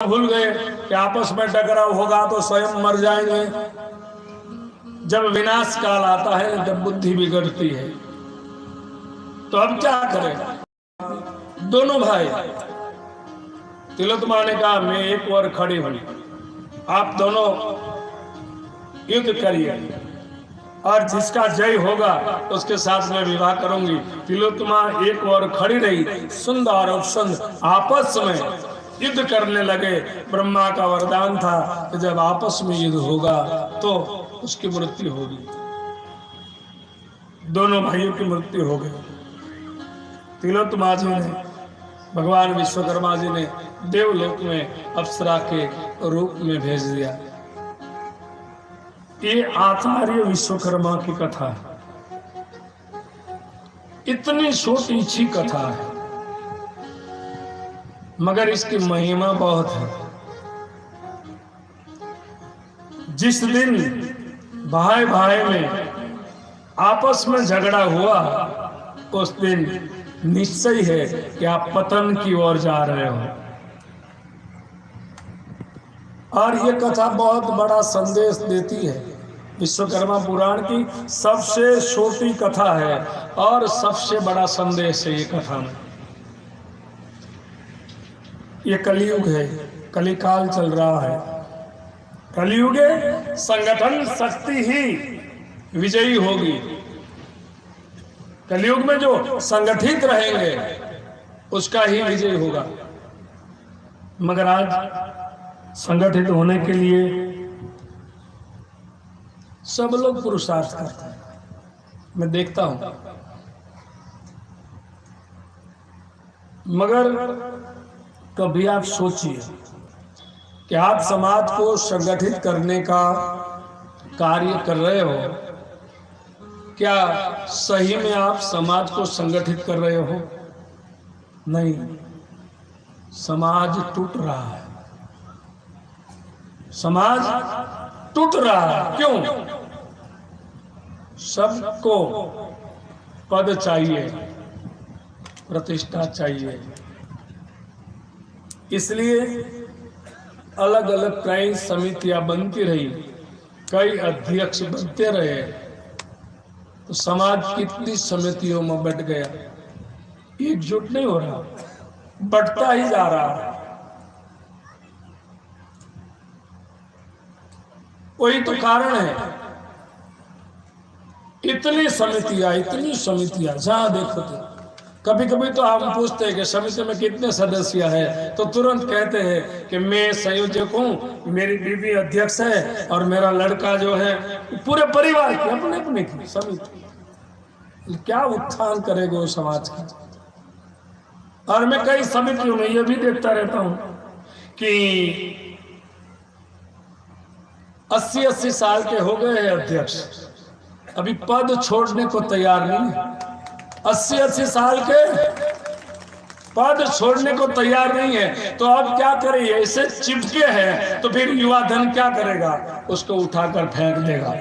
भूल गए कि आपस में टकराव होगा तो स्वयं मर जाएंगे। जब विनाश काल आता है, जब बुद्धि बिगड़ती है, तो अब क्या करें? दोनों भाई तिलोत्तमा ने कहा मैं एक और खड़ी हुई, आप दोनों युद्ध करिए और जिसका जय होगा उसके साथ में विवाह करूंगी। तिलोत्तमा एक और खड़ी रही, सुंदर और सुंदर आपस में युद्ध करने लगे। ब्रह्मा का वरदान था कि जब आपस में युद्ध होगा तो उसकी मृत्यु होगी। दोनों भाइयों की मृत्यु हो गई। तिलोत्तमा जी ने, भगवान विश्वकर्मा जी ने देवलोक में अप्सरा के रूप में भेज दिया। ये आचार्य विश्वकर्मा की कथा है। इतनी छोटी सी कथा है, मगर इसकी महिमा बहुत है। जिस दिन भाई भाई में आपस में झगड़ा हुआ, उस दिन निश्चय है कि आप पतन की ओर जा रहे हो। और ये कथा बहुत बड़ा संदेश देती है। विश्वकर्मा पुराण की सबसे छोटी कथा है और सबसे बड़ा संदेश है ये कथा में। ये कलयुग है, कलिकाल चल रहा है। कलयुगे संगठन शक्ति ही विजयी होगी। कलयुग में जो संगठित रहेंगे उसका ही विजय होगा। मगर आज संगठित होने के लिए सब लोग पुरुषार्थ करते हैं, मैं देखता हूं। मगर कभी आप सोचिए कि आप समाज को संगठित करने का कार्य कर रहे हो, क्या सही में आप समाज को संगठित कर रहे हो? नहीं, समाज टूट रहा है। समाज टूट रहा है। क्यों? सबको पद चाहिए, प्रतिष्ठा चाहिए, इसलिए अलग अलग कई समितियां बनती रही, कई अध्यक्ष बनते रहे, तो समाज कितनी समितियों में बट गया। एकजुट नहीं हो रहा, बटता ही जा रहा है। वही तो कारण है। इतनी समितियां जहां देखो तो। कभी कभी तो हम पूछते हैं कि समिति में कितने सदस्य हैं, तो तुरंत कहते हैं कि मैं संयोजक हूं, मेरी बीवी अध्यक्ष है और मेरा लड़का जो है। पूरे परिवार की अपने अपने की समिति, क्या उत्थान करेगा वो समाज का। और मैं कई समितियों में यह भी देखता रहता हूं कि 80-80 साल के हो गए हैं अध्यक्ष, अभी पद छोड़ने को तैयार नहीं है। 80-80 साल के पद छोड़ने को तैयार नहीं है, तो अब क्या करें? ऐसे चिपके हैं तो फिर युवा धन क्या करेगा? उसको उठाकर फेंक देगा,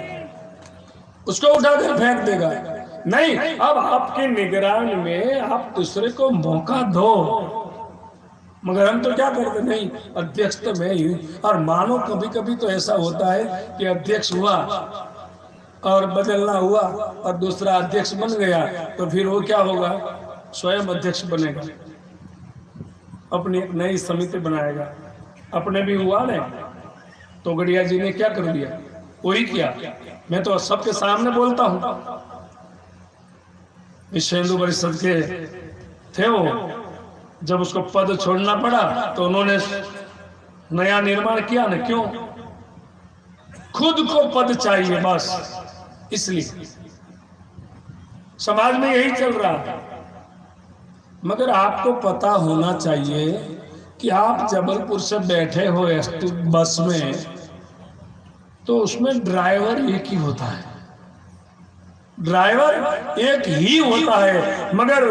उसको उठाकर फेंक देगा। नहीं, अब आपकी निगरानी में आप दूसरे को मौका दो। मगर हम तो क्या करते? नहीं, अध्यक्ष तो मैं ही। और मानो कभी कभी तो ऐसा होता है कि अध्यक्ष हुआ और बदलना हुआ और दूसरा अध्यक्ष बन गया, तो फिर वो क्या होगा? स्वयं अध्यक्ष बनेगा, अपनी एक नई समिति बनाएगा। अपने भी हुआ नहीं, तोगड़िया जी ने क्या कर दिया? वही किया। मैं तो सबके सामने बोलता हूं। विश्व हिंदू परिषद के थे वो, जब उसको पद छोड़ना पड़ा तो उन्होंने नया निर्माण किया ना। क्यों? खुद को पद चाहिए बस, इसलिए समाज में यही चल रहा है। मगर आपको पता होना चाहिए कि आप जबलपुर से बैठे हो एसटी बस में, तो उसमें ड्राइवर एक ही होता है। ड्राइवर एक ही होता है, मगर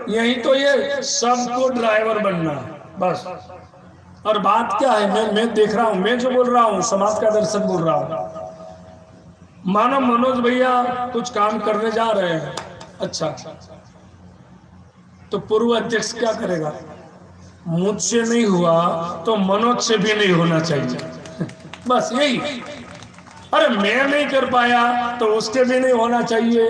यही तो ये सबको ड्राइवर बनना है बस। और बात क्या है? मैं देख रहा हूं, मैं जो बोल रहा हूं समाज का दर्शक बोल रहा हूं। मानो मनोज भैया कुछ काम करने जा रहे हैं, अच्छा, तो पूर्व अध्यक्ष क्या करेगा? मुझसे नहीं हुआ तो मनोज से भी नहीं होना चाहिए। बस यही। अरे मैं नहीं कर पाया तो उसके भी नहीं होना चाहिए,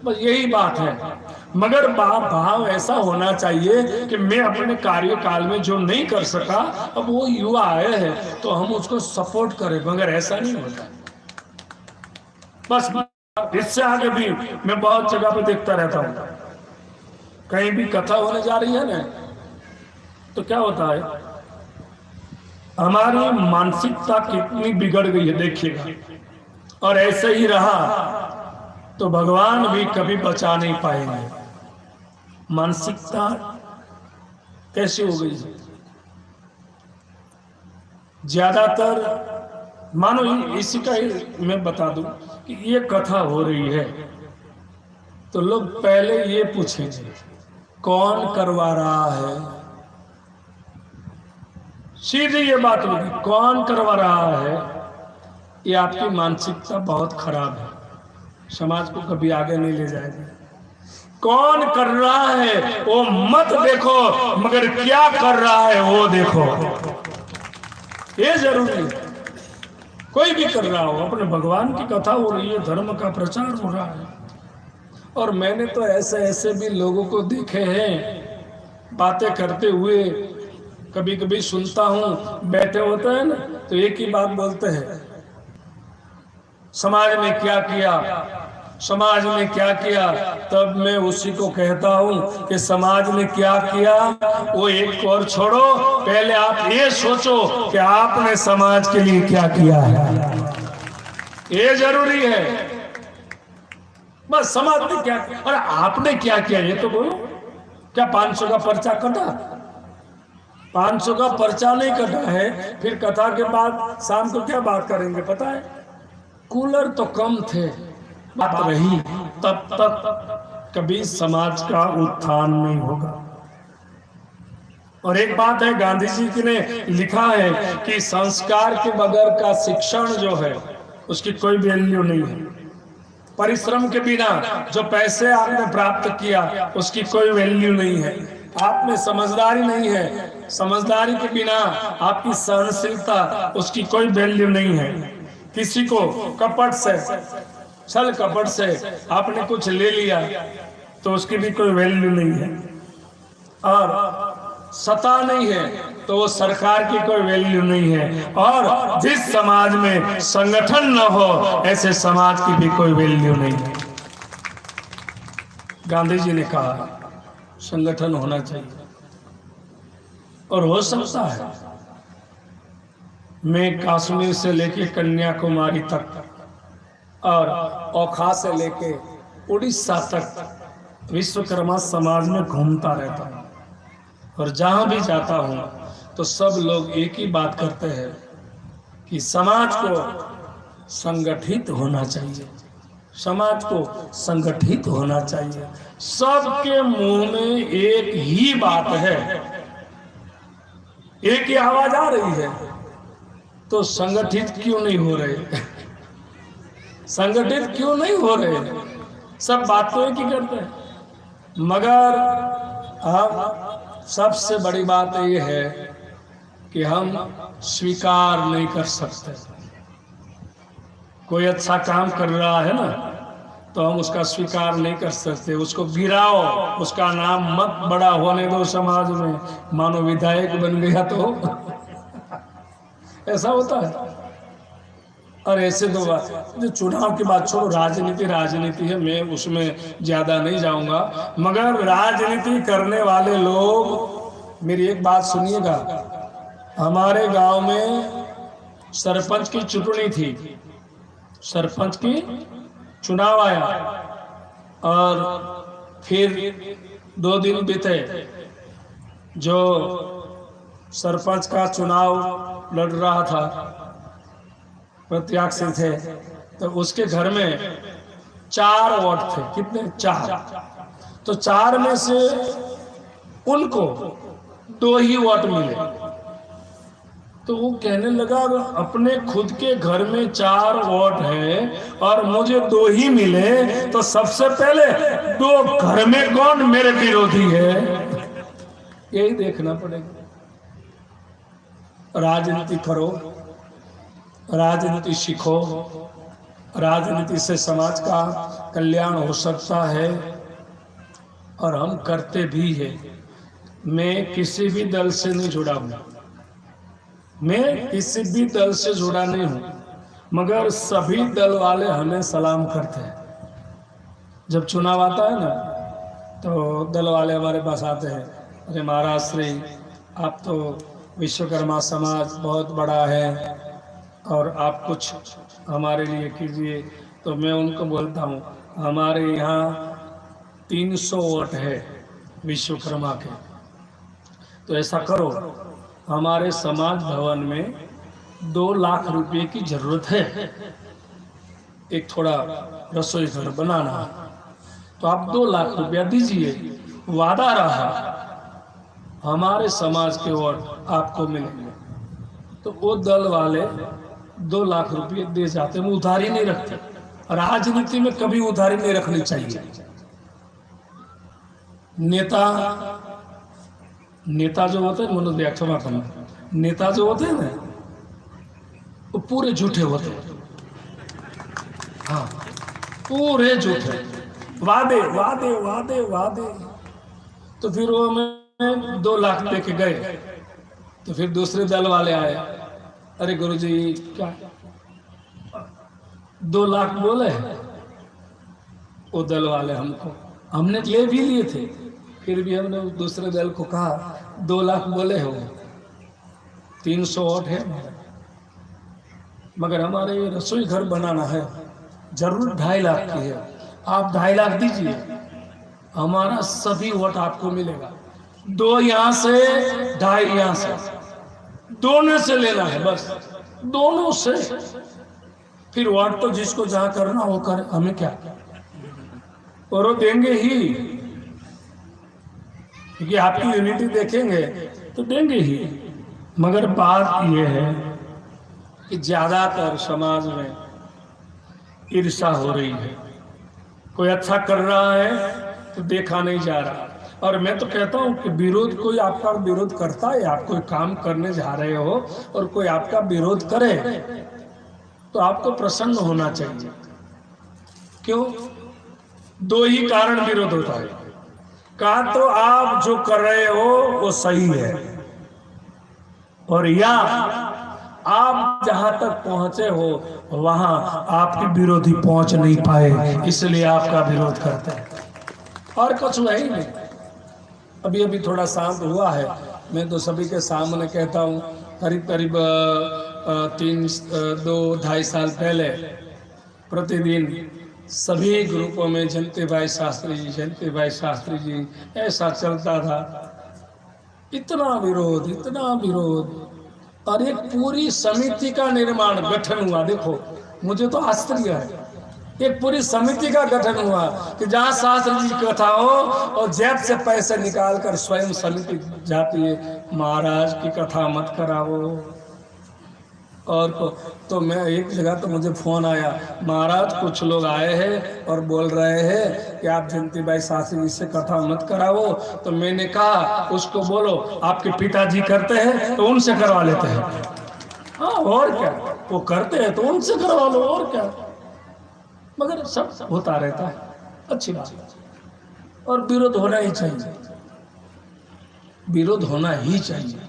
बस यही बात है। मगर भाव ऐसा होना चाहिए कि मैं अपने कार्यकाल में जो नहीं कर सका, अब वो युवा आए हैं तो हम उसको सपोर्ट करें, मगर ऐसा नहीं होता। बस इससे आगे भी मैं बहुत जगह पे देखता रहता हूँ, कहीं भी कथा होने जा रही है ना, तो क्या होता है, हमारी मानसिकता कितनी बिगड़ गई है देखिएगा। और ऐसे ही रहा तो भगवान भी कभी बचा नहीं पाएंगे। मानसिकता कैसी हो गई है? ज्यादातर मानो इसी का ही मैं बता दूं कि ये कथा हो रही है तो लोग पहले ये पूछेंगे कौन करवा रहा है। सीधी ये बात होगी, कौन करवा रहा है। ये आपकी मानसिकता बहुत खराब है, समाज को कभी आगे नहीं ले जाएगी। कौन कर रहा है वो मत देखो, मगर क्या कर रहा है वो देखो, ये जरूरी है। कोई भी कर रहा हो, अपने भगवान की कथा हो रही है, धर्म का प्रचार हो रहा है। और मैंने तो ऐसे ऐसे भी लोगों को देखे हैं बातें करते हुए, कभी कभी सुनता हूं, बैठे होते हैं ना तो एक ही बात बोलते हैं, समाज ने क्या किया, समाज ने क्या किया। तब मैं उसी को कहता हूं कि समाज ने क्या किया वो एक और छोड़ो, पहले आप ये सोचो कि आपने समाज के लिए क्या किया है, ये जरूरी है। बस समाज ने क्या किया, अरे आपने क्या किया ये तो बोलो। क्या 500 का पर्चा कटा? 500 का पर्चा नहीं कटा है, फिर कथा के बाद शाम को क्या बात करेंगे पता है? कूलर तो कम थे, बात रही, तब तक कभी समाज का उत्थान नहीं होगा। और एक बात है, गांधी जी ने लिखा है कि संस्कार के बगैर का शिक्षण जो है उसकी कोई वैल्यू नहीं है। परिश्रम के बिना जो पैसे आपने प्राप्त किया उसकी कोई वैल्यू नहीं है। आप में समझदारी नहीं है, समझदारी के बिना आपकी सहनशीलता उसकी कोई वैल्यू नहीं है। किसी को कपट से, छल कपट से आपने कुछ ले लिया तो उसकी भी कोई वैल्यू नहीं है। और सत्ता नहीं है तो वो सरकार की कोई वैल्यू नहीं है। और जिस समाज में संगठन न हो ऐसे समाज की भी कोई वैल्यू नहीं है। गांधी जी ने कहा संगठन होना चाहिए, और हो सकता है। मैं कश्मीर से लेके कन्याकुमारी तक और ओखा से लेके उड़ीसा तक विश्वकर्मा समाज में घूमता रहता हूँ, और जहाँ भी जाता हूँ तो सब लोग एक ही बात करते हैं कि समाज को संगठित होना चाहिए, समाज को संगठित होना चाहिए। सबके मुंह में एक ही बात है, एक ही आवाज आ रही है, तो संगठित क्यों नहीं हो रहे? संगठित क्यों नहीं हो रहे? सब बात तो एक ही करते हैं, मगर अब सबसे बड़ी बात यह है कि हम स्वीकार नहीं कर सकते। कोई अच्छा काम कर रहा है ना तो हम उसका स्वीकार नहीं कर सकते, उसको गिराओ, उसका नाम मत बड़ा होने दो समाज में, मानो विधायक बन गया तो ऐसा होता है। और ऐसे तो जो चुनाव की बात छोड़ो, राजनीति राजनीति है, मैं उसमें ज्यादा नहीं जाऊंगा। मगर राजनीति करने वाले लोग, मेरी एक बात सुनिएगा, हमारे गांव में सरपंच की चुनाव थी, सरपंच की चुनाव आया, और फिर 2 दिन बीते, जो सरपंच का चुनाव लड़ रहा था, प्रत्याशी थे, तो उसके घर में 4 वोट थे। कितने? 4। तो 4 में से उनको 2 ही वोट मिले। तो वो कहने लगा अपने खुद के घर में 4 वोट है और मुझे 2 ही मिले, तो सबसे पहले 2 घर में कौन मेरे विरोधी है? यही देखना पड़ेगा। राजनीति करो, राजनीति सीखो, राजनीति से समाज का कल्याण हो सकता है और हम करते भी हैं। मैं किसी भी दल से नहीं जुड़ा हूँ, मैं किसी भी दल से जुड़ा नहीं हूँ, मगर सभी दल वाले हमें सलाम करते हैं। जब चुनाव आता है ना तो दल वाले हमारे पास आते हैं, अरे महाराज श्री आप तो विश्वकर्मा समाज बहुत बड़ा है और आप कुछ हमारे लिए कीजिए। तो मैं उनको बोलता हूँ हमारे यहाँ 300 वोट है विश्वकर्मा के, तो ऐसा करो हमारे समाज भवन में 2 लाख रुपए की जरूरत है, एक थोड़ा रसोई घर बनाना है, तो आप 2 लाख रुपया दीजिए। वादा रहा हमारे समाज के वोट आपको मिलेंगे। तो वो दल वाले 2 लाख रुपये दे जाते हैं, वो उधारी नहीं रखते। राजनीति में कभी उधारी नहीं रखनी चाहिए। नेता जो होते हैं, मनोज व्याख्या करना, नेता जो होते हैं ना वो पूरे झूठे होते हैं। हाँ, पूरे झूठे, वादे वादे वादे वादे। तो फिर वो हमें 2 लाख दे के गए, तो फिर दूसरे दल वाले आए, अरे गुरुजी क्या 2 लाख बोले? वो दल वाले हमने ले भी लिए थे, फिर भी हमने दूसरे दल को कहा 2 लाख बोले हो, 300 वोट है मगर हमारे रसोई घर बनाना है, जरूर 2.5 लाख की है, आप 2.5 लाख दीजिए, हमारा सभी वोट आपको मिलेगा। 2 यहाँ से 2.5 यहाँ से, दोनों से लेना है बस, दोनों से। फिर वोट तो जिसको जहाँ करना हो कर, हमें क्या, और वो देंगे ही, क्योंकि आपकी यूनिटी देखेंगे तो देंगे ही। मगर बात यह है कि ज्यादातर समाज में ईर्ष्या हो रही है। कोई अच्छा कर रहा है तो देखा नहीं जा रहा। और मैं तो कहता हूं कि विरोध, कोई आपका विरोध करता है, आप कोई काम करने जा रहे हो और कोई आपका विरोध करे तो आपको प्रसन्न होना चाहिए। क्यों? 2 ही कारण विरोध होता है, का तो आप जो कर रहे हो वो सही है, और या आप जहां तक पहुंचे हो वहां आपके विरोधी पहुंच नहीं पाए, इसलिए आपका विरोध करते हैं, और कुछ हुआ ही नहीं। अभी अभी थोड़ा शांत हुआ है। मैं तो सभी के सामने कहता हूँ, करीब करीब 2-2.5 साल पहले प्रतिदिन सभी ग्रुपों में जयंती भाई शास्त्री जी ऐसा चलता था। इतना विरोध, और एक पूरी समिति का निर्माण, गठन हुआ। देखो, मुझे तो आश्चर्य है, एक पूरी समिति का गठन हुआ कि जहाँ शास्त्री जी की कथा हो और जेब से पैसे निकालकर स्वयं समिति जाती है, महाराज की कथा मत कराओ। और तो मैं एक जगह तो मुझे फोन आया, महाराज कुछ लोग आए हैं और बोल रहे हैं कि आप जयंती भाई शास्त्री जी से कथा मत कराओ। तो मैंने कहा उसको बोलो आपके पिताजी करते हैं तो उनसे करवा लेते हैं। हाँ, और क्या, वो करते हैं तो उनसे करवा लो, और क्या। मगर सब होता रहता है, अच्छी बात है, और विरोध होना ही चाहिए, विरोध होना ही चाहिए।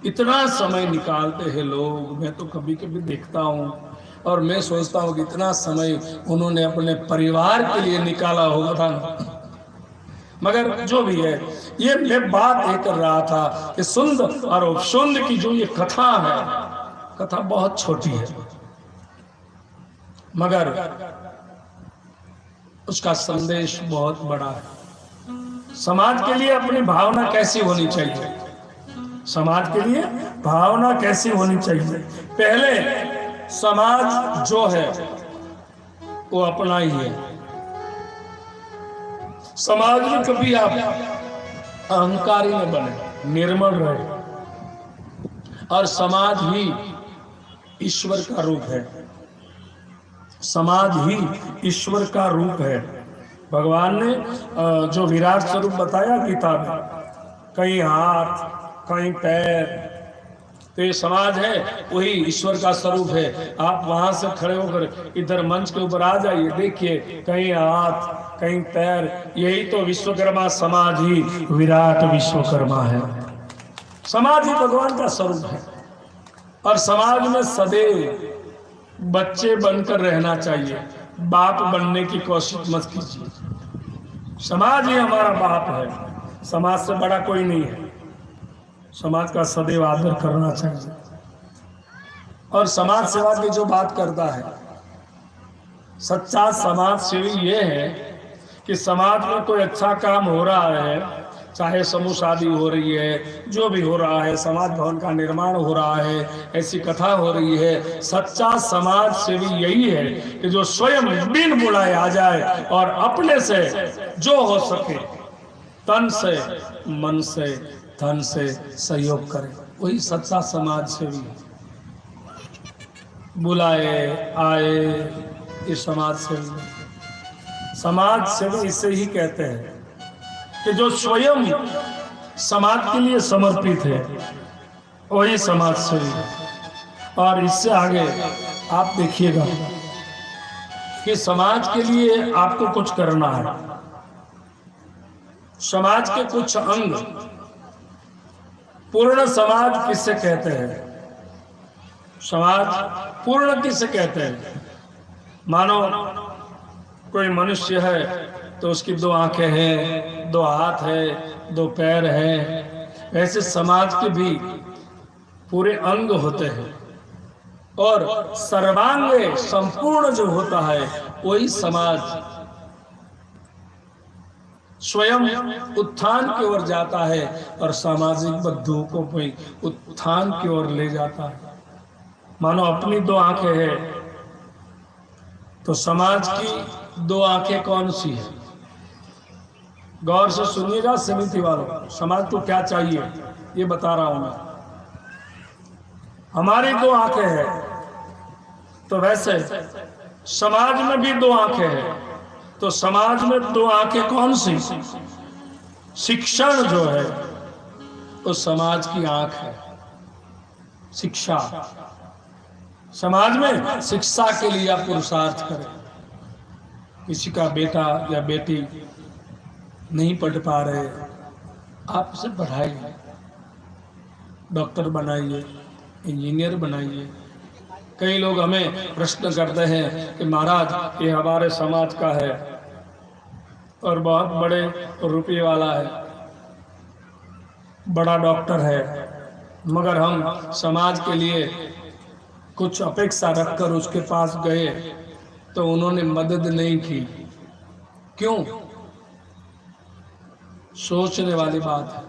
इतना समय निकालते हैं लोग, मैं तो कभी कभी देखता हूँ और मैं सोचता हूँ कि इतना समय उन्होंने अपने परिवार के लिए निकाला होगा था। मगर जो भी है, ये मैं बात ये कर रहा था कि सुंद और उपसुंद की जो ये कथा है, कथा बहुत छोटी है मगर उसका संदेश बहुत बड़ा है। समाज के लिए अपनी भावना कैसी होनी चाहिए, समाज के लिए भावना कैसी होनी चाहिए। पहले समाज जो है वो अपना ही है। समाज में कभी आप अहंकारी न बने, निर्मल रहे, और समाज ही ईश्वर का रूप है, समाज ही ईश्वर का रूप है। भगवान ने जो विराट स्वरूप बताया गीता में, कहीं हाथ, कहीं पैर। तो ये समाज है, वही ईश्वर का स्वरूप है। आप वहां से खड़े होकर इधर मंच के ऊपर आ जाइए, देखिए कहीं हाथ, कहीं पैर। यही तो विश्वकर्मा समाज ही विराट विश्वकर्मा है। समाज ही भगवान का स्वरूप है। और समाज में सदैव बच्चे बनकर रहना चाहिए, बाप बनने की कोशिश मत कीजिए। समाज ही हमारा बाप है, समाज से बड़ा कोई नहीं है। समाज का सदैव आदर करना चाहिए। और समाज सेवा की जो बात करता है, सच्चा समाज सेवी ये है कि समाज में कोई अच्छा काम हो रहा है, चाहे समूह शादी हो रही है, जो भी हो रहा है, समाज भवन का निर्माण हो रहा है, ऐसी कथा हो रही है, सच्चा समाज सेवी यही है कि जो स्वयं बिन बुलाए आ जाए और अपने से जो हो सके तन से, मन से, धन से सहयोग करे, वही सच्चा समाज सेवी है। बुलाए आए, ये समाज सेवी। समाज सेवी इसे ही कहते हैं कि जो स्वयं समाज के लिए समर्पित है, वही समाज सेवी है। और इससे आगे आप देखिएगा कि समाज के लिए आपको कुछ करना है। समाज के कुछ अंग, पूर्ण समाज किसे कहते हैं? समाज पूर्ण किसे कहते हैं? मानो कोई मनुष्य है तो उसकी 2 आंखें हैं, 2 हाथ है, 2 पैर हैं। ऐसे समाज के भी पूरे अंग होते हैं। और सर्वांग संपूर्ण जो होता है, वही समाज स्वयं उत्थान की ओर जाता है और सामाजिक बंधुओं को भी उत्थान की ओर ले जाता है। मानो अपनी 2 आंखें हैं तो समाज की 2 आंखें कौन सी है? गौर से सुनिएगा समिति वालों, समाज को क्या चाहिए ये बता रहा हूं मैं। हमारी 2 आंखें हैं तो वैसे समाज में भी 2 आंखें हैं। तो समाज में 2 आंखें कौन सी? शिक्षण जो है वो समाज की आंख है। शिक्षा, समाज में शिक्षा के लिए आप पुरुषार्थ करें। किसी का बेटा या बेटी नहीं पढ़ पा रहे, आप उसे पढ़ाइए, डॉक्टर बनाइए, इंजीनियर बनाइए। कई लोग हमें प्रश्न करते हैं कि महाराज ये हमारे समाज का है और बहुत बड़े रुपये वाला है, बड़ा डॉक्टर है, मगर हम समाज के लिए कुछ अपेक्षा रखकर उसके पास गए तो उन्होंने मदद नहीं की। क्यों? सोचने वाली बात है।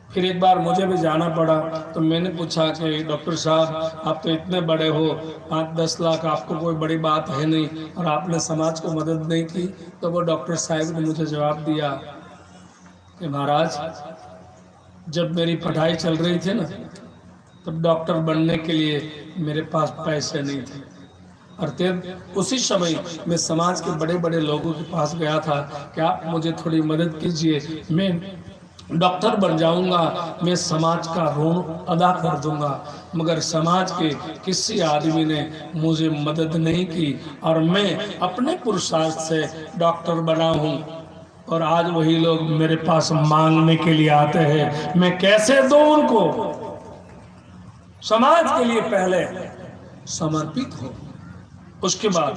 फिर एक बार मुझे भी जाना पड़ा तो मैंने पूछा कि डॉक्टर साहब आप तो इतने बड़े हो, 5-10 लाख आपको कोई बड़ी बात है नहीं और आपने समाज को मदद नहीं की। तो वो डॉक्टर साहब ने मुझे जवाब दिया कि महाराज जब मेरी पढ़ाई चल रही थी ना, तब डॉक्टर बनने के लिए मेरे पास पैसे नहीं थे। और तब उसी समय मैं समाज के बड़े बड़े लोगों के पास गया था कि आप मुझे थोड़ी मदद कीजिए, मैं डॉक्टर बन जाऊंगा, मैं समाज का ऋण अदा कर दूंगा। मगर समाज के किसी आदमी ने मुझे मदद नहीं की और मैं अपने पुरुषार्थ से डॉक्टर बना हूं। और आज वही लोग मेरे पास मांगने के लिए आते हैं, मैं कैसे दूं उनको? समाज के लिए पहले समर्पित हो, उसके बाद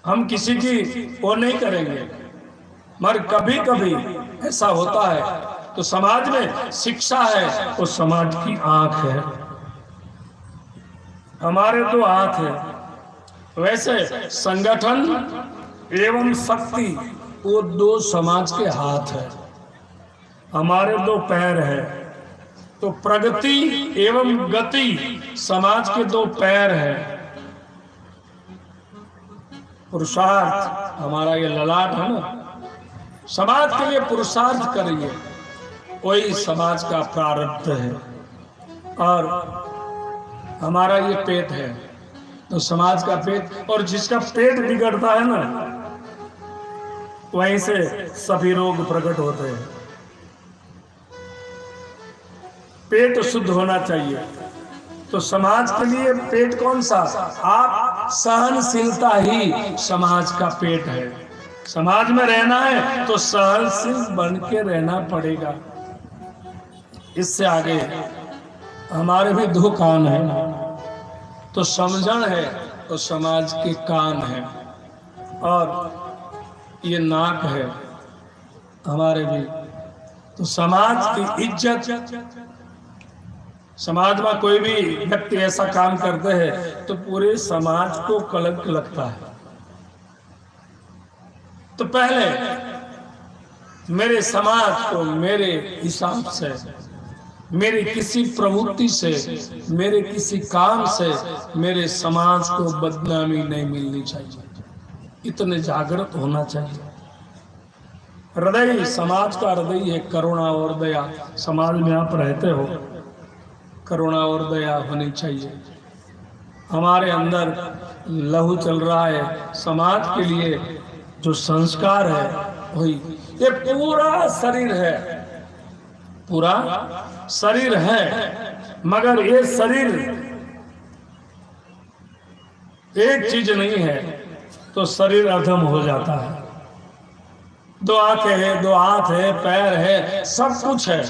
हम किसी की वो नहीं करेंगे। मगर कभी कभी ऐसा होता है तो समाज में शिक्षा है, वो समाज की आंख है। हमारे 2 हाथ है, वैसे संगठन एवं शक्ति वो 2 समाज के हाथ है। हमारे 2 पैर है तो प्रगति एवं गति समाज के 2 पैर है। पुरुषार्थ हमारा ये ललाट है ना, समाज के लिए पुरुषार्थ करिए, वही समाज का प्रारब्ध है। और हमारा ये पेट है तो समाज का पेट, और जिसका पेट बिगड़ता है ना वहीं से सभी रोग प्रकट होते हैं। पेट शुद्ध होना चाहिए। तो समाज के लिए पेट कौन सा? आप सहनशीलता ही समाज का पेट है। समाज में रहना है तो सहनशील बन के रहना पड़ेगा। इससे आगे हमारे भी दो कान हैं, तो समझण है तो समाज के कान है, और ये नाक है हमारे भी। तो समाज की इज्जत, समाज में कोई भी व्यक्ति ऐसा काम करते हैं तो पूरे समाज को कलंक लगता है। तो पहले मेरे समाज को मेरे हिसाब से, मेरे किसी प्रवृत्ति से, मेरे किसी काम से मेरे समाज को बदनामी नहीं मिलनी चाहिए। इतने जागृत होना चाहिए। हृदय, समाज का हृदय है करुणा और दया। समाज में आप रहते हो, करुणा और दया होनी चाहिए। हमारे अंदर लहू चल रहा है, समाज के लिए जो संस्कार है वही। ये पूरा शरीर है, पूरा शरीर है, मगर ये शरीर एक चीज नहीं है तो शरीर अधम हो जाता है। दो आंखें हैं, दो हाथ है, पैर है, सब कुछ है,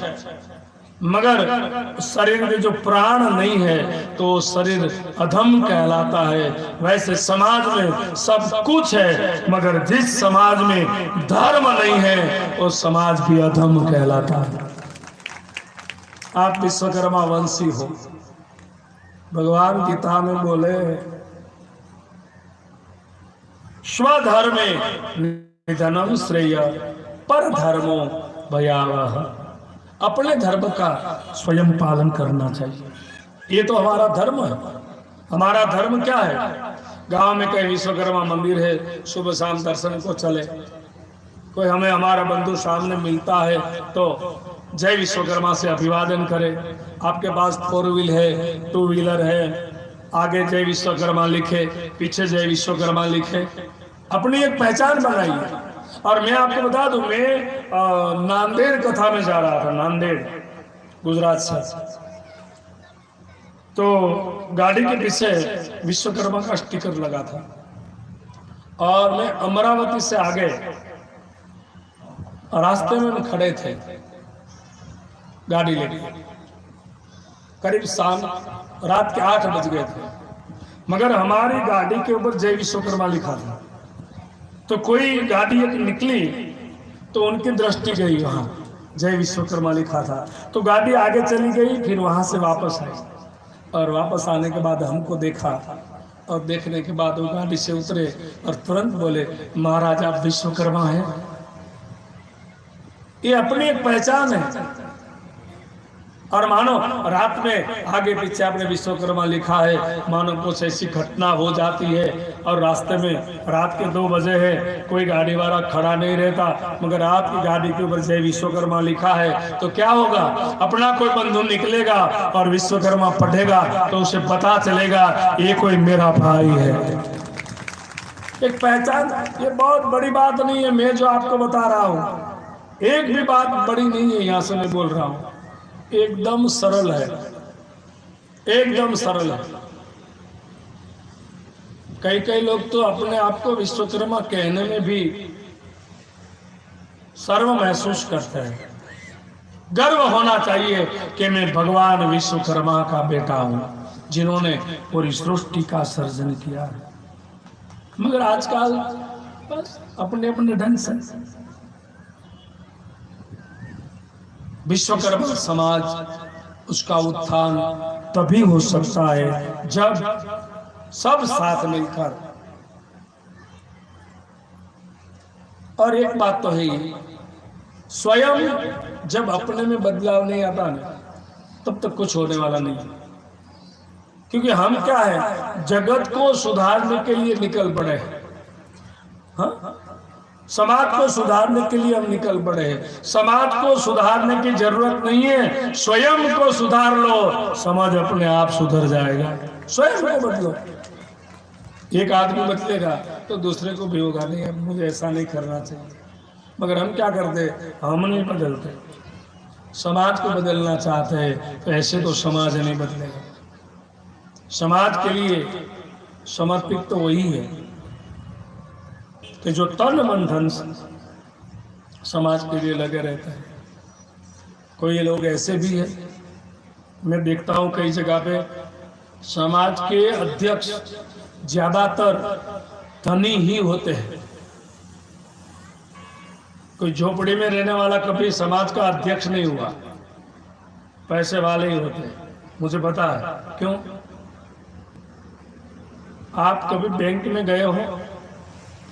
मगर शरीर में जो प्राण नहीं है तो शरीर अधम कहलाता है। वैसे समाज में सब कुछ है, मगर जिस समाज में धर्म नहीं है वो समाज भी अधम कहलाता है। आप विश्वकर्मा वंशी हो। भगवान गीता में बोले स्वधर्मे निधनम श्रेय पर धर्मो भयावह। अपने धर्म का स्वयं पालन करना चाहिए। ये तो हमारा धर्म है। हमारा धर्म क्या है? गांव में कहीं विश्वकर्मा मंदिर है, सुबह शाम दर्शन को चले। कोई हमें हमारा बंधु सामने मिलता है तो जय विश्वकर्मा से अभिवादन करे। आपके पास 4 व्हील है, 2 व्हीलर है, आगे जय विश्वकर्मा लिखे, पीछे जय विश्वकर्मा लिखे, अपनी एक पहचान बनाइए। और मैं आपको बता दूं, मैं नांदेड़ कथा में जा रहा था, नांदेड़ गुजरात से। तो गाड़ी के पीछे विश्वकर्मा का स्टिकर लगा था, और मैं अमरावती से आगे रास्ते में खड़े थे गाड़ी लेके। करीब शाम रात के 8 बज गए थे, मगर हमारी गाड़ी के ऊपर जय विश्वकर्मा लिखा था। तो कोई गाड़ी एक निकली तो उनकी दृष्टि गई, वहां जय विश्वकर्मा लिखा था। तो गाड़ी आगे चली गई, फिर वहां से वापस आई, और वापस आने के बाद हमको देखा, और देखने के बाद वो गाड़ी से उतरे और तुरंत बोले, महाराज आप विश्वकर्मा हैं। ये अपनी एक पहचान है। और मानो रात में आगे पीछे आपने विश्वकर्मा लिखा है, मानो कुछ ऐसी घटना हो जाती है और रास्ते में रात के 2 बजे है, कोई गाड़ी वाला खड़ा नहीं रहता, मगर आपकी गाड़ी के ऊपर जय विश्वकर्मा लिखा है, तो क्या होगा? अपना कोई बंधु निकलेगा और विश्वकर्मा पढ़ेगा तो उसे पता चलेगा ये कोई मेरा भाई है। एक पहचान, ये बहुत बड़ी बात नहीं है। मैं जो आपको बता रहा हूँ, एक भी बात बड़ी नहीं है, यहाँ से मैं बोल रहा हूँ, एकदम सरल है, एकदम सरल है। कई लोग तो अपने आप को विश्वकर्मा कहने में भी शर्म महसूस करते हैं। गर्व होना चाहिए कि मैं भगवान विश्वकर्मा का बेटा हूं, जिन्होंने पूरी सृष्टि का सर्जन किया है। मगर आजकल बस अपने अपने ढंग से विश्वकर्मा समाज, उसका उत्थान तभी हो सकता है जब सब साथ मिलकर। और एक बात तो है, स्वयं जब अपने में बदलाव नहीं आता ना, तब तक कुछ होने वाला नहीं। क्योंकि हम क्या है, जगत को सुधारने के लिए निकल पड़े हैं। हाँ, समाज को सुधारने के लिए हम निकल पड़े हैं। समाज को सुधारने की जरूरत नहीं है, स्वयं को सुधार लो, समाज अपने आप सुधर जाएगा। स्वयं को बदलो। एक आदमी बदलेगा तो दूसरे को भी होगा, नहीं अब मुझे ऐसा नहीं करना चाहिए, मगर हम क्या करते, हम नहीं बदलते। समाज को बदलना चाहते हैं तो ऐसे तो समाज नहीं बदलेगा। समाज के लिए समर्पित तो वही है कि जो तन मन धन समाज के लिए लगे रहता है। कोई लोग ऐसे भी है, मैं देखता हूँ कई जगह पे समाज के अध्यक्ष ज्यादातर धनी ही होते हैं। कोई झोपड़ी में रहने वाला कभी समाज का अध्यक्ष नहीं हुआ, पैसे वाले ही होते हैं। मुझे पता है क्यों। आप कभी बैंक में गए हो,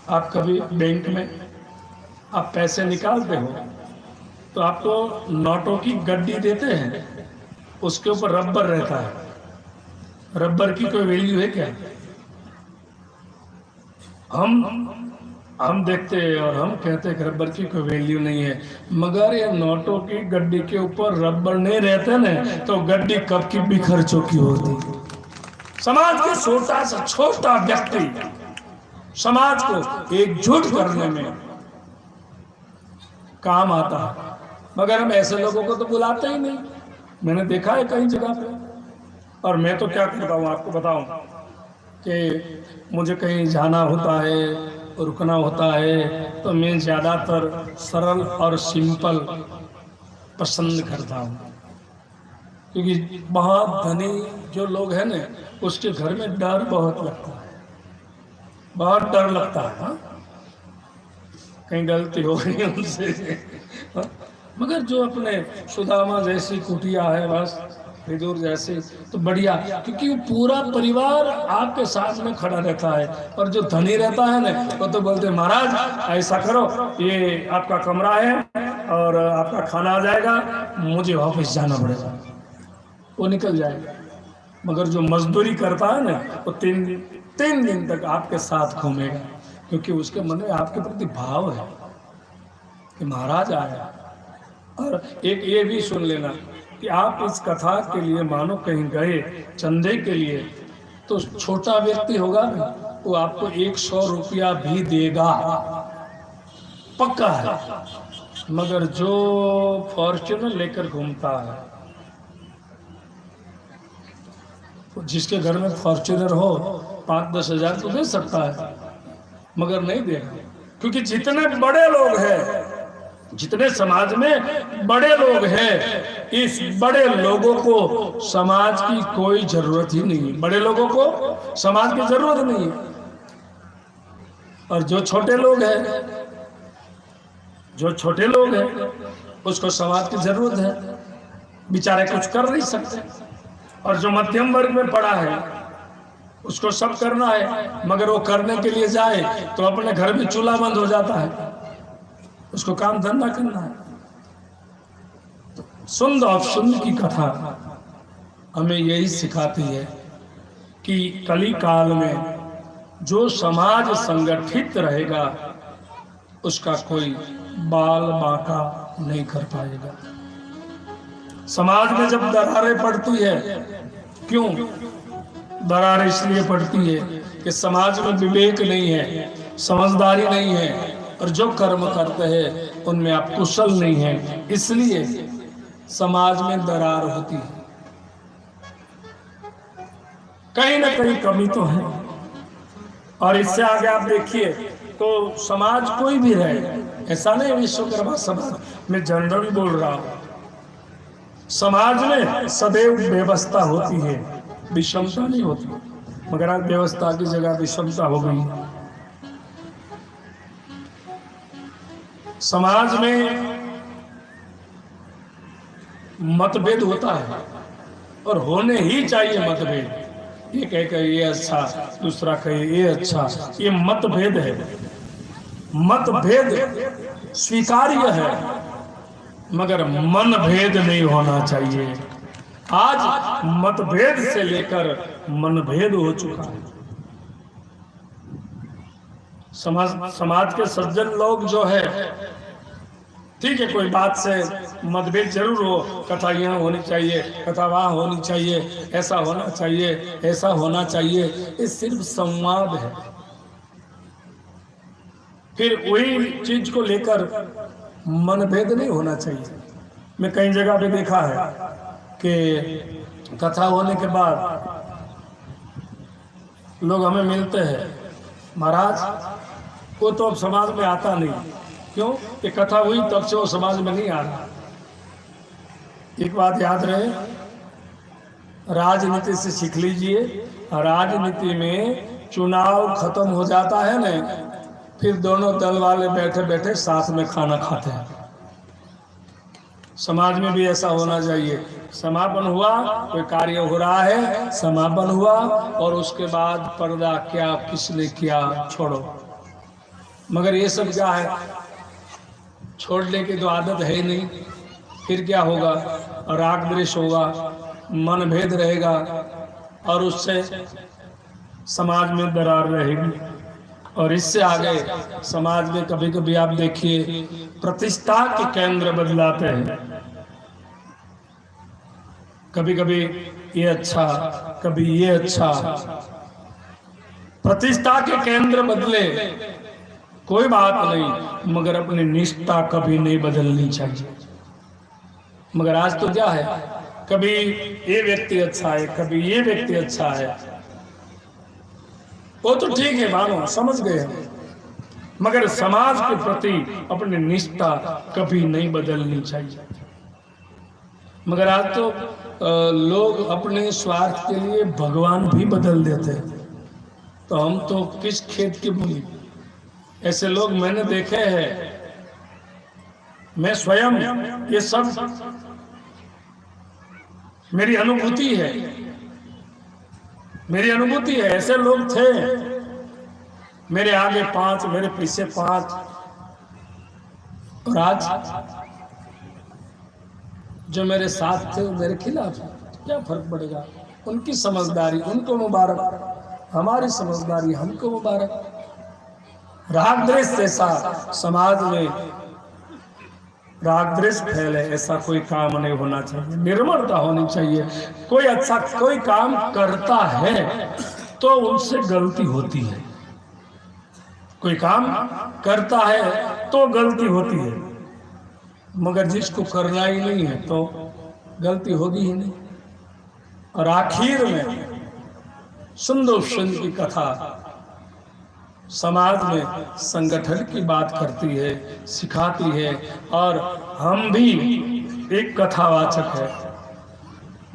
आप कभी बैंक में आप पैसे निकालते हो तो आपको नोटों की गड्डी देते हैं, उसके ऊपर रबर रहता है। रबर की कोई वैल्यू है क्या? हम देखते हैं और हम कहते हैं कि रबर की कोई वैल्यू नहीं है, मगर ये नोटों की गड्डी के ऊपर रबर नहीं रहते ना तो गड्डी कब की बिखर चुकी होती। समाज के छोटा से छोटा व्यक्ति समाज को एकजुट करने में काम आता है, मगर हम ऐसे लोगों को तो बुलाते ही नहीं। मैंने देखा है कई जगह पे। और मैं तो क्या करता हूँ आपको बताऊं कि मुझे कहीं जाना होता है, रुकना होता है, तो मैं ज़्यादातर सरल और सिंपल पसंद करता हूँ। क्योंकि बहुत धनी जो लोग हैं ना, उसके घर में डर बहुत लगता है, बहुत डर लगता है। हाँ? कहीं गलती हो गई उनसे। हाँ? मगर जो अपने सुदामा जैसी कुटिया है, बस विदुर जैसे, तो बढ़िया, क्योंकि वो पूरा परिवार आपके साथ में खड़ा रहता है। और जो धनी रहता है ना, वो तो बोलते हैं महाराज ऐसा करो, ये आपका कमरा है और आपका खाना आ जाएगा, मुझे ऑफिस जाना पड़ेगा, वो निकल जाएगा। मगर जो मजदूरी करता है ना, वो तीन दिन तक आपके साथ घूमेगा, क्योंकि उसके मन में आपके प्रति भाव है कि महाराज आया। और एक ये भी सुन लेना कि आप इस कथा के लिए मानो कहीं गए चंदे के लिए, तो छोटा व्यक्ति होगा ना, वो आपको 100 रुपया भी देगा, पक्का है। मगर जो फॉर्च्यूनर लेकर घूमता है, जिसके घर में फॉर्च्यूनर हो, 5-10 हजार तो दे सकता है, मगर नहीं देगा। क्योंकि जितने बड़े लोग हैं, जितने समाज में बड़े लोग हैं, इस बड़े लोगों को समाज की कोई जरूरत ही नहीं है। बड़े लोगों को समाज की जरूरत नहीं है। और जो छोटे लोग हैं, उसको समाज की जरूरत है। बेचारे कुछ कर नहीं सकते। और जो मध्यम वर्ग में पड़ा है, उसको सब करना है, मगर वो करने के लिए जाए तो अपने घर में चूल्हा बंद हो जाता है, उसको काम धंधा करना है। तो सुंदर की कथा हमें यही सिखाती है कि कली काल में जो समाज संगठित रहेगा, उसका कोई बाल बांका नहीं कर पाएगा। समाज में जब दरारें पड़ती है, क्यों दरारें इसलिए पड़ती है कि समाज में विवेक नहीं है, समझदारी नहीं है, और जो कर्म करते हैं उनमें आप कुशल नहीं हैं, इसलिए समाज में दरार होती है। कहीं ना कहीं कमी तो है। और इससे आगे आप देखिए तो समाज कोई भी रहे, ऐसा नहीं विश्वकर्मा समाज में जनरल बोल रहा हूं, समाज में सदैव व्यवस्था होती है, विषमता नहीं होती। मगर आज व्यवस्था की जगह विषमता हो गई। समाज में मतभेद होता है और होने ही चाहिए मतभेद। ये कहे ये अच्छा, दूसरा कहे ये अच्छा, ये मतभेद है। मतभेद स्वीकार्य है, मगर मनभेद नहीं होना चाहिए। आज मतभेद से लेकर मनभेद हो चुका है। समाज के सज्जन लोग जो है, ठीक है, कोई बात से मतभेद जरूर हो, कथा यहाँ होनी चाहिए, कथा वहाँ होनी चाहिए, ऐसा होना चाहिए, ऐसा होना चाहिए, ये सिर्फ संवाद है। फिर वही चीज को लेकर मनभेद नहीं होना चाहिए। मैं कई जगह पे देखा है कि कथा होने के बाद लोग हमें मिलते हैं, महाराज वो तो अब समाज में आता नहीं, क्यों? कि कथा हुई तब से वो समाज में नहीं आ रहा। एक बात याद रहे, राजनीति से सीख लीजिए, राजनीति में चुनाव खत्म हो जाता है ना, फिर दोनों दल वाले बैठे बैठे साथ में खाना खाते हैं। समाज में भी ऐसा होना चाहिए। समापन हुआ, कोई कार्य हो रहा है, समापन हुआ और उसके बाद पर्दा क्या किसने किया छोड़ो। मगर ये सब क्या है, छोड़ने की तो आदत है ही नहीं। फिर क्या होगा? राग द्वेष होगा, मनभेद रहेगा और उससे समाज में दरार रहेगी। और इससे आगे समाज में कभी कभी आप देखिए प्रतिष्ठा के केंद्र बदलाते हैं। कभी कभी ये अच्छा, कभी ये अच्छा, प्रतिष्ठा के केंद्र बदले कोई बात नहीं, मगर अपनी निष्ठा कभी नहीं बदलनी चाहिए। मगर आज तो क्या है, कभी ये व्यक्ति अच्छा है, कभी ये व्यक्ति अच्छा है, वो तो ठीक है, मानो समझ गए हम, मगर समाज के प्रति अपनी निष्ठा कभी नहीं बदलनी चाहिए। मगर आज तो लोग अपने स्वार्थ के लिए भगवान भी बदल देते हैं, तो हम तो किस खेत की मूली। ऐसे लोग मैंने देखे हैं, मैं स्वयं, ये सब मेरी अनुभूति है, मेरी अनुभूति है। ऐसे लोग थे, मेरे आगे 5, मेरे पीछे 5, और आज जो मेरे साथ थे वो मेरे खिलाफ। क्या फर्क पड़ेगा? उनकी समझदारी उनको मुबारक, हमारी समझदारी हमको मुबारक। राग द्वेष जैसा समाज में राग द्वेष फैले, ऐसा कोई काम नहीं होना चाहिए। निर्मलता होनी चाहिए। कोई अच्छा कोई काम करता है तो उनसे गलती होती है, कोई काम करता है तो गलती होती है, मगर जिसको करना ही नहीं है तो गलती होगी ही नहीं। और आखिर में सुंदर सुंदर की कथा समाज में संगठन की बात करती है, सिखाती है। और हम भी एक कथावाचक है।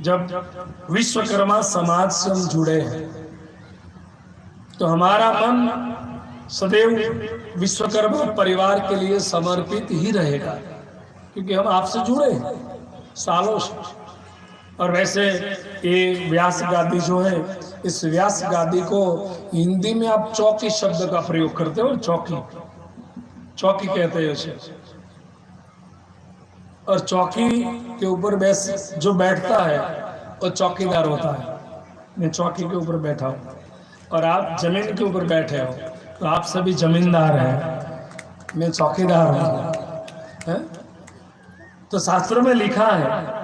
जब विश्वकर्मा समाज से हम जुड़े हैं तो हमारा मन सदैव विश्वकर्मा परिवार के लिए समर्पित ही रहेगा, क्योंकि हम आपसे जुड़े हैं सालों से। और वैसे ये व्यास गादी जो है, इस व्यास गादी को हिंदी में आप चौकी शब्द का प्रयोग करते हो, चौकी, चौकी कहते हैं उसे। और चौकी के ऊपर जो बैठता है वो चौकीदार होता है। मैं चौकी के ऊपर बैठा हूँ और आप जमीन के ऊपर बैठे हो, तो आप सभी जमींदार हैं, मैं चौकीदार हूँ। तो शास्त्रों में लिखा है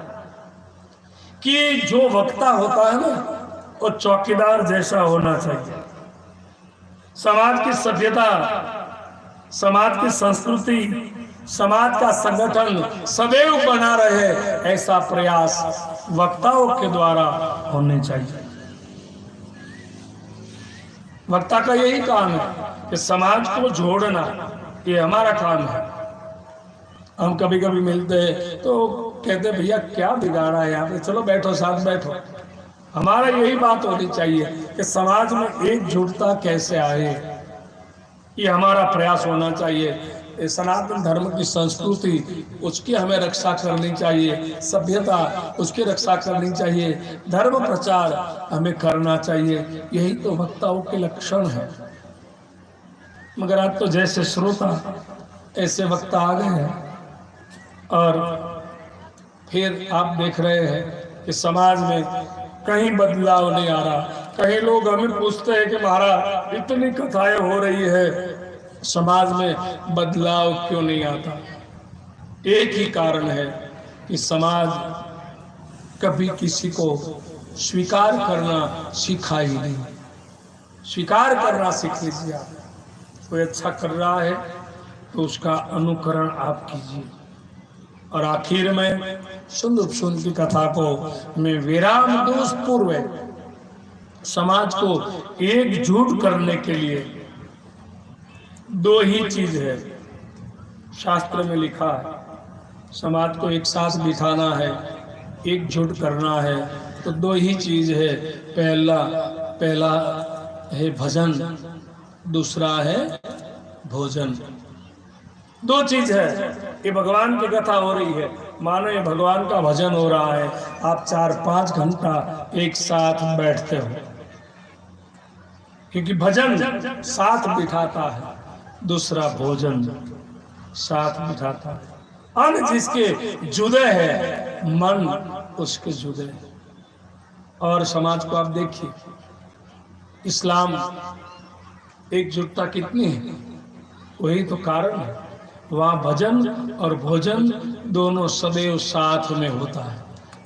कि जो वक्ता होता है ना, वो चौकीदार जैसा होना चाहिए। समाज की सभ्यता, समाज की संस्कृति, समाज का संगठन सदैव बना रहे, ऐसा प्रयास वक्ताओं के द्वारा होने चाहिए। वक्ता का यही काम है कि समाज को जोड़ना, ये हमारा काम है। हम कभी कभी मिलते हैं तो कहते भैया क्या बिगाड़ा है यहाँ पे, चलो बैठो, साथ बैठो। हमारा यही बात होनी चाहिए कि समाज में एकजुटता कैसे आए, ये हमारा प्रयास होना चाहिए। सनातन धर्म की संस्कृति, उसकी हमें रक्षा करनी चाहिए, सभ्यता उसकी रक्षा करनी चाहिए, धर्म प्रचार हमें करना चाहिए। यही तो वक्ताओं के लक्षण है। मगर आज तो जैसे श्रोता ऐसे वक्ता आ गए हैं। और फिर आप देख रहे हैं कि समाज में कहीं बदलाव नहीं आ रहा। कहीं लोग हमें पूछते हैं कि महाराज इतनी कथाएं हो रही है, समाज में बदलाव क्यों नहीं आता? एक ही कारण है कि समाज कभी किसी को स्वीकार करना सीखा ही नहीं। स्वीकार करना सीख लीजिए आप। कोई अच्छा कर रहा है तो उसका अनुकरण आप कीजिए। और आखिर में सुंद की कथा को मैं विराम दूं पूर्व समाज को एकजुट करने के लिए दो ही चीज है, शास्त्र में लिखा है, समाज को एक साथ बिठाना है, एकजुट करना है तो दो ही चीज है। पहला है भजन, दूसरा है भोजन। दो चीज है। ये भगवान की कथा हो रही है, मानो ये भगवान का भजन हो रहा है। आप 4-5 घंटा एक साथ बैठते हो, क्योंकि भजन साथ बिठाता है, दूसरा भोजन साथ बिठाता है। अन्न जिसके जुदे है, मन उसके जुदे है। और समाज को आप देखिए, इस्लाम एकजुटता कितनी है, वही तो कारण है। वहाँ भजन और भोजन दोनों सदैव साथ में होता है,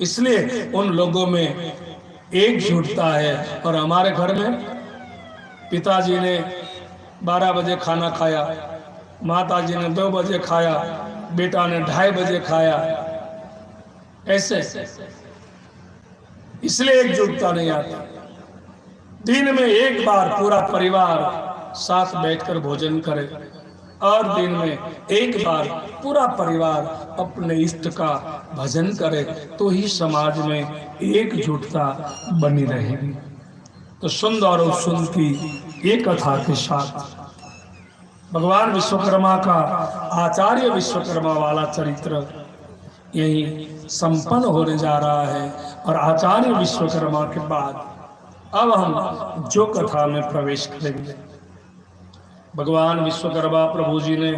इसलिए उन लोगों में एकजुटता है। और हमारे घर में पिताजी ने 12 बजे खाना खाया, माताजी ने 2 बजे खाया, बेटा ने 2:30 बजे खाया, ऐसे इसलिए एकजुटता नहीं आती। दिन में एक बार पूरा परिवार साथ बैठकर भोजन करे और दिन में एक बार पूरा परिवार अपने इष्ट का भजन करे, तो ही समाज में एकजुटता बनी रहेगी। तो सुंद और सुंद की एक कथा के साथ भगवान विश्वकर्मा का, आचार्य विश्वकर्मा वाला चरित्र यही संपन्न होने जा रहा है। और आचार्य विश्वकर्मा के बाद अब हम जो कथा में प्रवेश करेंगे, भगवान विश्वकर्मा प्रभु जी ने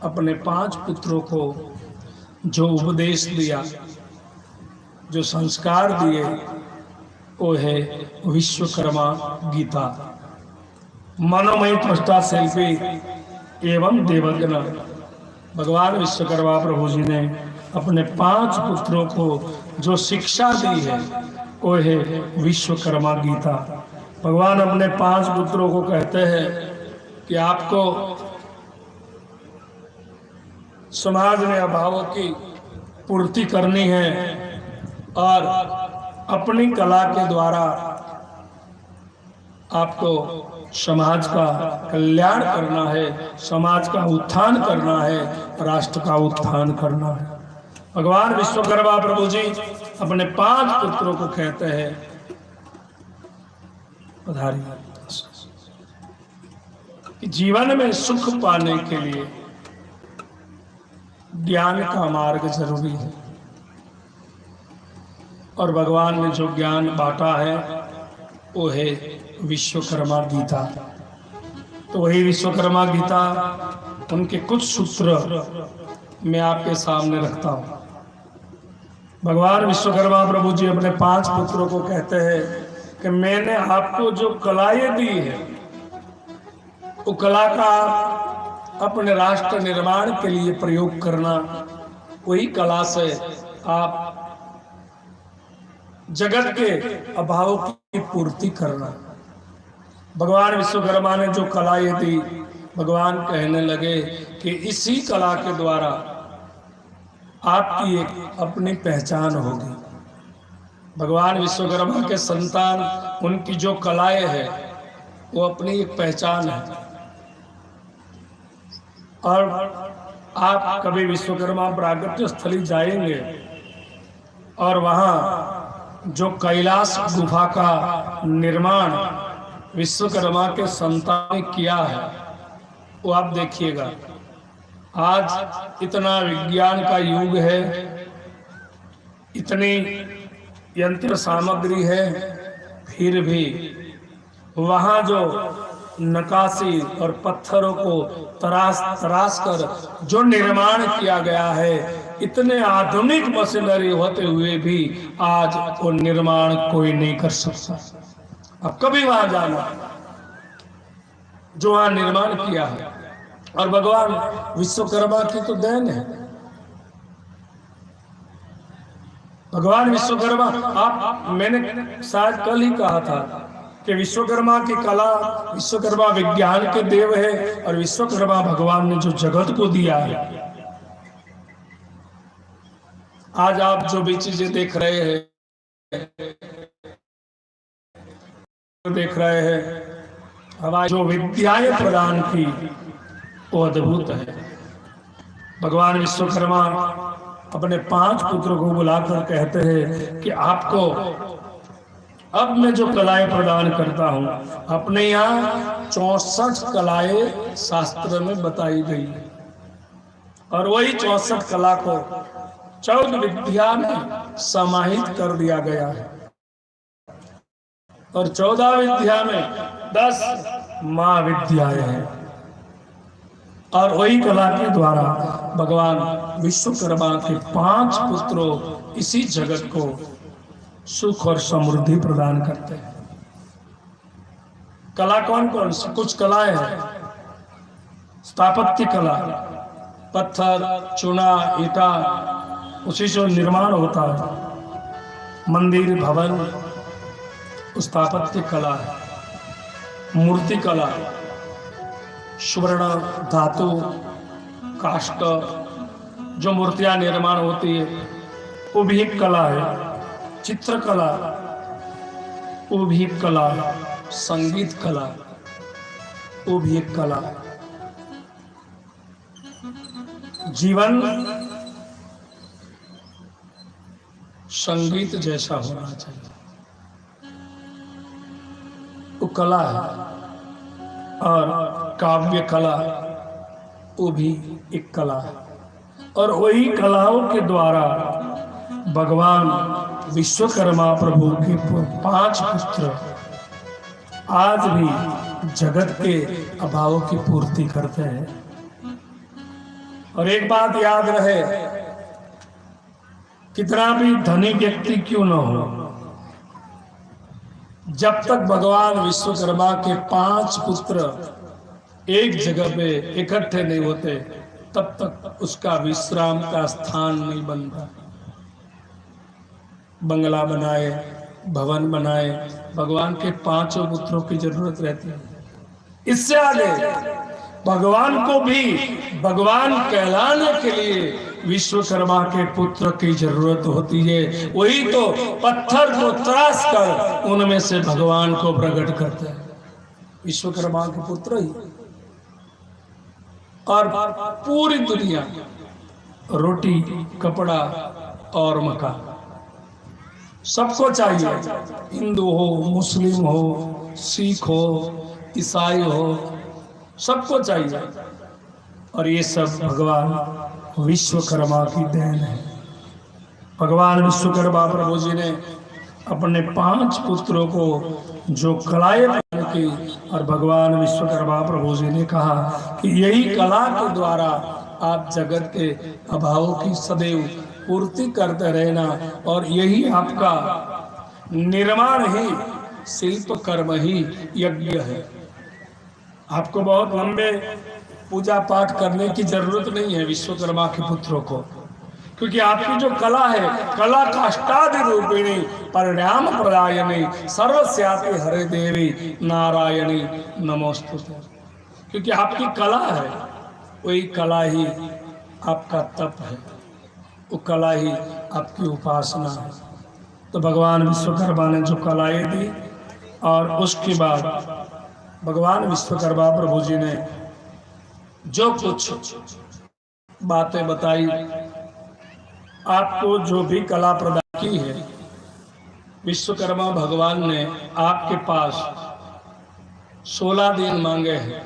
अपने 5 पुत्रों को जो उपदेश दिया, जो संस्कार दिए, वो है विश्वकर्मा गीता। मनोमय त्वष्टा शिल्पी एवं देवज्ञ भगवान विश्वकर्मा प्रभु जी ने अपने 5 पुत्रों को जो शिक्षा दी है, वो है विश्वकर्मा गीता। भगवान अपने 5 पुत्रों को कहते हैं कि आपको समाज में अभावों की पूर्ति करनी है और अपनी कला के द्वारा आपको समाज का कल्याण करना है, समाज का उत्थान करना है, राष्ट्र का उत्थान करना है। भगवान विश्वकर्मा प्रभु जी अपने 5 पुत्रों को कहते हैं, कि जीवन में सुख पाने के लिए ज्ञान का मार्ग जरूरी है। और भगवान ने जो ज्ञान बांटा है वो है विश्वकर्मा गीता। तो वही विश्वकर्मा गीता, उनके कुछ सूत्र मैं आपके सामने रखता हूं। भगवान विश्वकर्मा प्रभु जी अपने 5 पुत्रों को कहते हैं कि मैंने आपको जो कलाएं दी है, वो कला का अपने राष्ट्र निर्माण के लिए प्रयोग करना, वही कला से आप जगत के अभावों की पूर्ति करना। भगवान विश्वकर्मा ने जो कलाएं दी, भगवान कहने लगे कि इसी कला के द्वारा आपकी एक अपनी पहचान होगी। भगवान विश्वकर्मा के संतान, उनकी जो कलाएं है वो अपनी एक पहचान है। और आप कभी विश्वकर्मा प्रागट्य स्थली जाएंगे और वहाँ जो कैलाश गुफा का निर्माण विश्वकर्मा के संतान ने किया है, वो आप देखिएगा। आज इतना विज्ञान का युग है, इतनी यंत्र सामग्री है, फिर भी वहाँ जो नकाशी और पत्थरों को तराश कर जो निर्माण किया गया है, इतने आधुनिक मशीनरी होते हुए भी आज वो निर्माण कोई नहीं कर सकता। अब कभी वहां जाना जो वहां निर्माण किया है, और भगवान विश्वकर्मा की तो देन है। भगवान विश्वकर्मा, आप मैंने शायद कल ही कहा था कि विश्वकर्मा की कला, विश्वकर्मा विज्ञान के देव है और विश्वकर्मा भगवान ने जो जगत को दिया है। आज आप जो भी चीजें देख रहे हैं हमारी जो विद्याएं प्रदान की वो अद्भुत है। भगवान विश्वकर्मा अपने 5 पुत्रों को बुलाकर कहते हैं कि आपको अब मैं जो कलाएं प्रदान करता हूं, अपने यहाँ 64 कलाएं शास्त्र में बताई गई और वही 64 कला को 14 विद्या में समाहित कर दिया गया है और 14 विद्या में 10 महाविद्याएं हैं और वही कला के द्वारा भगवान विश्वकर्मा के 5 पुत्रों इसी जगत को सुख और समृद्धि प्रदान करते हैं। कला कौन कौन सी? कुछ कलाएं हैं। स्थापत्य कला, पत्थर, चूना, ईटा, उसी से निर्माण होता है। मंदिर, भवन, स्थापत्य कला है। मूर्ति कला, स्वर्ण, धातु, काष्ठ, जो मूर्तियां निर्माण होती है वो भी एक कला है। चित्रकला वो भी एक कला है। संगीत कला वो भी एक कला है। जीवन संगीत जैसा होना चाहिए, वो कला है। और काव्य कला वो भी एक कला है और वही कलाओं के द्वारा भगवान विश्वकर्मा प्रभु के 5 पुत्र आज भी जगत के अभाव की पूर्ति करते हैं। और एक बात याद रहे, कितना भी धनी व्यक्ति क्यों न हो, जब तक भगवान विश्वकर्मा के 5 पुत्र एक जगह पे इकट्ठे नहीं होते तब तक उसका विश्राम का स्थान नहीं बनता। बंगला बनाए, भवन बनाए, भगवान के 5 पुत्रों की जरूरत रहती है। इससे आगे भगवान को भी भगवान कहलाने के लिए विश्वकर्मा के पुत्र की जरूरत होती है। वही तो पत्थर को तराश कर उनमें से भगवान को प्रकट करते हैं, विश्वकर्मा के पुत्र ही। और पूरी दुनिया रोटी, कपड़ा और मकान सबको चाहिए, हिंदू हो, मुस्लिम हो, सिख हो, ईसाई हो, सबको चाहिए। और ये सब भगवान विश्वकर्मा की देन है। भगवान विश्वकर्मा प्रभु जी ने अपने 5 पुत्रों को जो कलाएं प्रदान की और भगवान विश्वकर्मा प्रभु जी ने कहा कि यही कला के द्वारा आप जगत के अभावों की सदैव पूर्ति करते रहना और यही आपका निर्माण ही शिल्प कर्म ही यज्ञ है। आपको बहुत लंबे पूजा पाठ करने की जरूरत नहीं है विश्वकर्मा के पुत्रों को, क्योंकि आपकी जो कला है, कला काष्ठादि रूपिणी परिणाम प्रदायिनी सर्वस्याति हरे देवी नारायणी नमोस्तुते। क्योंकि आपकी कला है, वही कला ही आपका तप है, वो कला ही आपकी उपासना है। तो भगवान विश्वकर्मा ने जो कलाएं दी और उसके बाद भगवान विश्वकर्मा प्रभु जी ने जो कुछ बातें बताई, आपको जो भी कला प्रदान की है, विश्वकर्मा भगवान ने आपके पास 16 दिन मांगे हैं।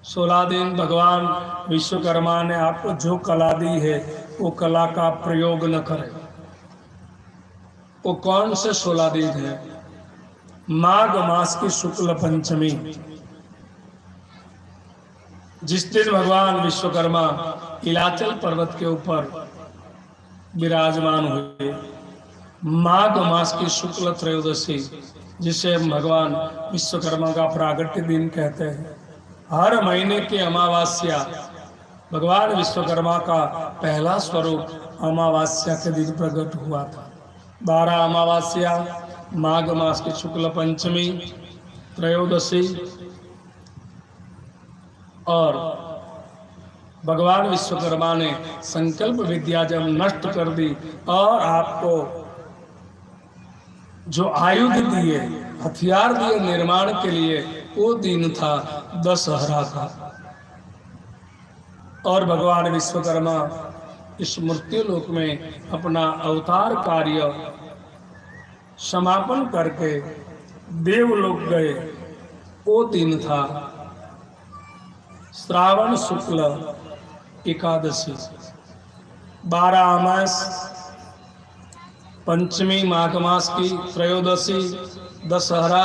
16 दिन भगवान विश्वकर्मा ने आपको जो कला दी है वो कला का प्रयोग न करें। वो कौन से 16 दिन है? माघ मास की शुक्ल पंचमी, जिस दिन भगवान विश्वकर्मा इलाचल पर्वत के ऊपर विराजमान हुए, माघ मास की शुक्ल त्रयोदशी, जिसे भगवान विश्वकर्मा का प्रागट्य दिन कहते हैं। हर महीने की अमावस्या भगवान विश्वकर्मा का पहला स्वरूप अमावस्या के दिन प्रकट हुआ था। 12 अमावस्या माघ मास की शुक्ल पंचमी, त्रयोदशी और भगवान विश्वकर्मा ने संकल्प विद्या जब नष्ट कर दी और आपको जो आयुध दिए, हथियार दिए निर्माण के लिए, वो दिन था दशहरा का। और भगवान विश्वकर्मा इस मृत्युलोक में अपना अवतार कार्य समापन करके देवलोक गए। वो दिन था श्रावण शुक्ल एकादशी, 12 अमास, पंचमी माघ मास की, त्रयोदशी दशहरा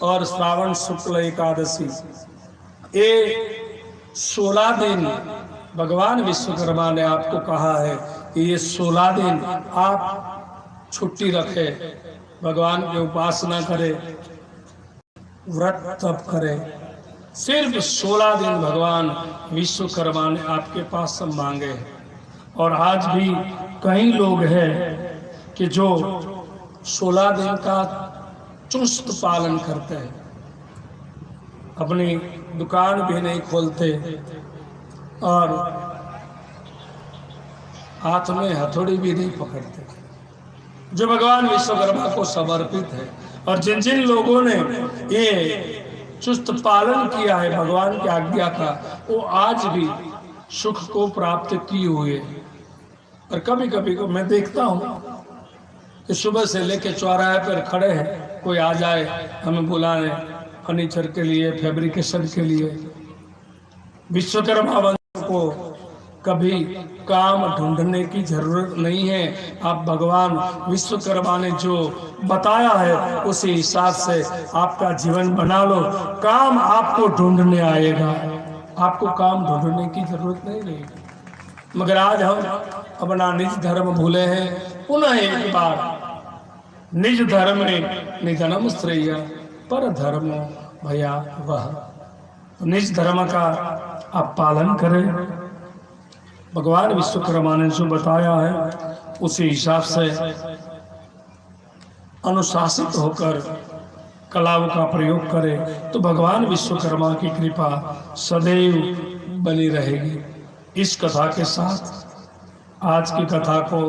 और श्रावण शुक्ल एकादशी। ये 16 दिन भगवान विश्वकर्मा ने आपको कहा है कि ये 16 दिन आप छुट्टी रखे, भगवान की उपासना करे, व्रत तप करे। सिर्फ 16 दिन भगवान विश्वकर्मा ने आपके पास सब मांगे। और आज भी कई लोग हैं कि जो 16 दिन का चुस्त पालन करते हैं, अपनी दुकान भी नहीं खोलते और हाथ में हथौड़ी भी नहीं पकड़ते, जो भगवान विश्वकर्मा को समर्पित है। और जिन जिन लोगों ने ये चुस्त पालन किया है भगवान की आज्ञा का, वो आज भी सुख को प्राप्त किए हुए। और कभी कभी को मैं देखता हूँ कि सुबह से लेके चौराहे पर खड़े हैं, कोई आ जाए हमें बुलाने फर्नीचर के लिए, फैब्रिकेशन के लिए। विश्वकर्मा वंश को कभी काम ढूंढने की जरूरत नहीं है। आप भगवान विश्वकर्मा ने जो बताया है उसी हिसाब से आपका जीवन बना लो, काम आपको ढूंढने आएगा, आपको काम ढूंढने की जरूरत नहीं रहेगी। मगर आज हम अपना निज धर्म भूले हैं। पुनः एक बार निज धर्म में निधनम श्रेय पर धर्मो भया वह। निज धर्म का आप पालन करें। भगवान विश्वकर्मा ने जो बताया है उसी हिसाब से अनुशासित होकर कलाओं का प्रयोग करें तो भगवान विश्वकर्मा की कृपा सदैव बनी रहेगी। इस कथा के साथ आज की कथा को